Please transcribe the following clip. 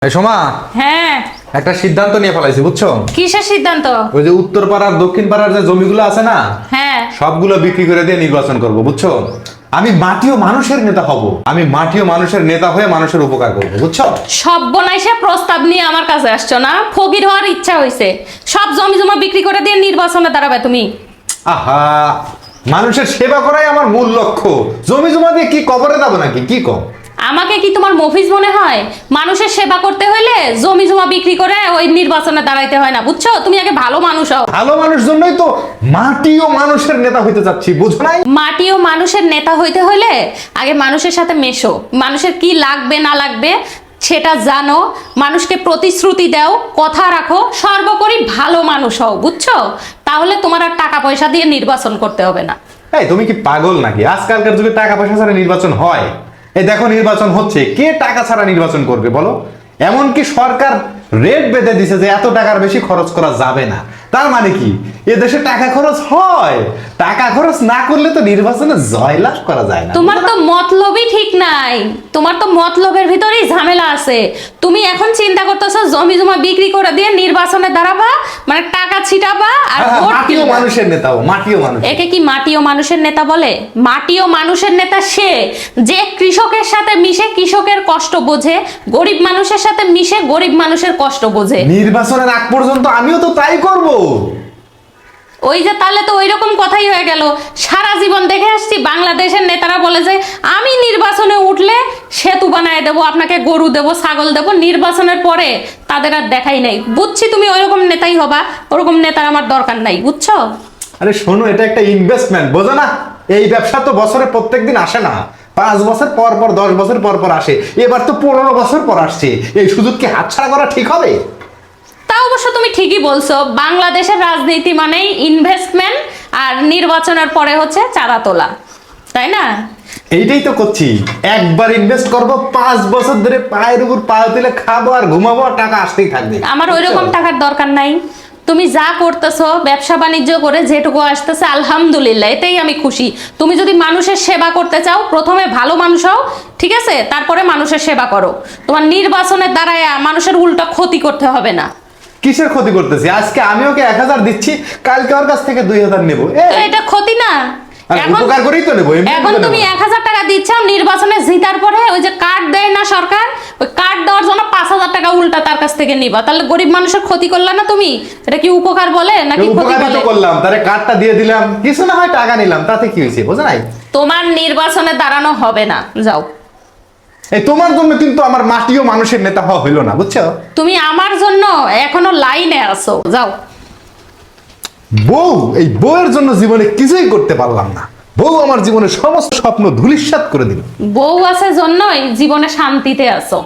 সোমা, হ্যাঁ একটা সিদ্ধান্ত নিয়ে ফেলাইছি বুঝছো? কিসের সিদ্ধান্ত? ওই যে উত্তর পাড়ার দক্ষিণ পাড়ার যে জমিগুলো আছে না, হ্যাঁ সবগুলো বিক্রি করে দিয়ে নির্বাচন করব বুঝছো? আমি মাটিও মানুষের নেতা হব, আমি মাটিও মানুষের নেতা হয়ে মানুষের উপকার করব বুঝছো? সর্বনাশা প্রস্তাব নিয়ে আমার কাছে আসছো না? ফকির হওয়ার ইচ্ছা হয়েছে, সব জমি জমা বিক্রি করে দিয়ে নির্বাচনে দাঁড়াবে তুমি? আহা, মানুষের সেবা করাই আমার মূল লক্ষ্য। জমি জমা দিয়ে কি কবরে যাবো নাকি? কি কম? আমাকে কি তোমার মফিজ মনে হয়? মানুষের সেবা করতে হলে জমি জমা বিক্রি করে ওই নির্বাচনে দাঁড়াইতে হয় না বুঝছো? তুমি আগে ভালো মানুষ হও। ভালো মানুষ জন্যই তো মাটিও মানুষের নেতা হইতে যাচ্ছি, বুঝো নাই? মাটি ও মানুষের নেতা হইতে হলে আগে মানুষের সাথে মেশো, মানুষের কি লাগবে না লাগবে সেটা জানো, মানুষকে প্রতিশ্রুতি দাও, কথা রাখো, সর্বোপরি ভালো মানুষ হও বুঝছো? তাহলে তোমার আর টাকা পয়সা দিয়ে নির্বাচন করতে হবে না। এই তুমি কি পাগল নাকি? আজকালকার যুগে টাকা পয়সা ছাড়া নির্বাচন হয়? এই দেখো নির্বাচন হচ্ছে, কে টাকা ছাড়া নির্বাচন করবে বলো? এমনকি সরকার রেট বেঁধে দিছে যে এত টাকার বেশি খরচ করা যাবে না। তার মানে কি এ দেশে টাকা খরচ হয়? টাকা খরচ না করলে তো নির্বাচনে জয়লাভ করা যায় না। তোমার তো মতলবই ঠিক নাই, তোমার তো মতলবের ভিতরেই ঝামেলা আছে। তুমি এখন চিন্তা করতেছো জমি জমা বিক্রি করে দিয়ে নির্বাচনে দাঁড়াবা, মানে টাকা ছিটাবা আর ভোট মাটিও কিনবা। মানুষের নেতা ও, মাটিও মানুষ। একে কি মাটি ও মানুষের নেতা বলে? মাটি ও মানুষের নেতা সে যে কৃষকের সাথে মিশে কৃষকের কষ্ট বোঝে, গরিব মানুষের সাথে মিশে গরিব মানুষের কষ্ট বোঝে। নির্বাচনের আগ পর্যন্ত আমিও তো তাই করব। ওই যে তাহলে তো ওই রকম কথাই হয়ে গেল। সারা জীবন দেখে আসছি বাংলাদেশের নেতারা বলে যে আমি নির্বাচনে উঠলে সেতু বানায় দেবো, আপনাকে গরু দেবো, ছাগল দেবো। নির্বাচনের পরে তাদের আর দেখাই নাই। বুঝছি তুমি ওইরকম নেতাই হবা, ওরকম নেতার আমার দরকার নাই বুঝছো? আরে শোনো, এটা একটা ইনভেস্টমেন্ট, বোঝো না? এই ব্যবসা তো বছরে প্রত্যেকদিন আসে না, 5 বছর পর পর 10 বছর পর পর আসে। এবার তো 15 বছর পর আসছে। এই সুযোগ কি হাতছাড়া করা ঠিক হবে? তা অবশ্য তুমি ঠিকই বলছো, বাংলাদেশের রাজনীতি মানেই ইনভেস্টমেন্ট, আর নির্বাচনের পরে হচ্ছে চাঁদা তোলা, তাই না? এইটাই তো করছি। একবার ইনভেস্ট করবো, 5 বছর ধরে পায়ের উপর পা তুলে খাবো আর ঘুমাবো, আর টাকা আসতেই থাকবে। আমার ওইরকম টাকার দরকার নাই। তুমি যা করতেছো ব্যবসা বাণিজ্য করে যেটুকু আসতেছে আলহামদুলিল্লাহ, এতেই আমি খুশি। তুমি যদি মানুষের সেবা করতে চাও, প্রথমে ভালো মানুষ হও, ঠিক আছে? তারপরে মানুষের সেবা করো। তোমার নির্বাচনের দ্বারায় মানুষের উল্টা ক্ষতি করতে হবে না। কিসের ক্ষতি করতেছি? আজকে আমি ওকে 1000 দিচ্ছি, কালকে ওর কাছ থেকে 2000 নেবো। তো এটা ক্ষতি না? উপকার করেই তো নেবো। এখন তুমি 1000 টাকা দিচ্ছ, নির্বাচনে জিতার পরে ওই যে কার্ড দেয় না সরকার, ওই কার্ড দেওয়ার জন্য 5000 টাকা উল্টা তার কাছ থেকে নিবা। তাহলে গরিব মানুষের ক্ষতি করলা না তুমি? এটা কি উপকার বলে নাকি ক্ষতি উপকারই বলে? তো করলাম, তারে কার্ডটা দিয়ে দিলাম, কিছু না হয় টাকা নিলাম, তাতে কি হয়েছে? বোঝো নাই? তোমার নির্বাচনে দাঁড়ানো হবে না, যাও। এই তোমার জন্য কিন্তু আমার মাটিও মানুষের নেতা হওয়া হইলো না, বুঝছো? তুমি আমার জন্য এখনো লাইনে আছো, যাও। বউ, এই বউয়ের জন্য জীবনে কিছুই করতে পারলাম না। বউ আমার জীবনের সমস্ত স্বপ্ন ধূলিসাৎ করে দিল। বউ আছে জন্যই জীবনে শান্তিতে আছো।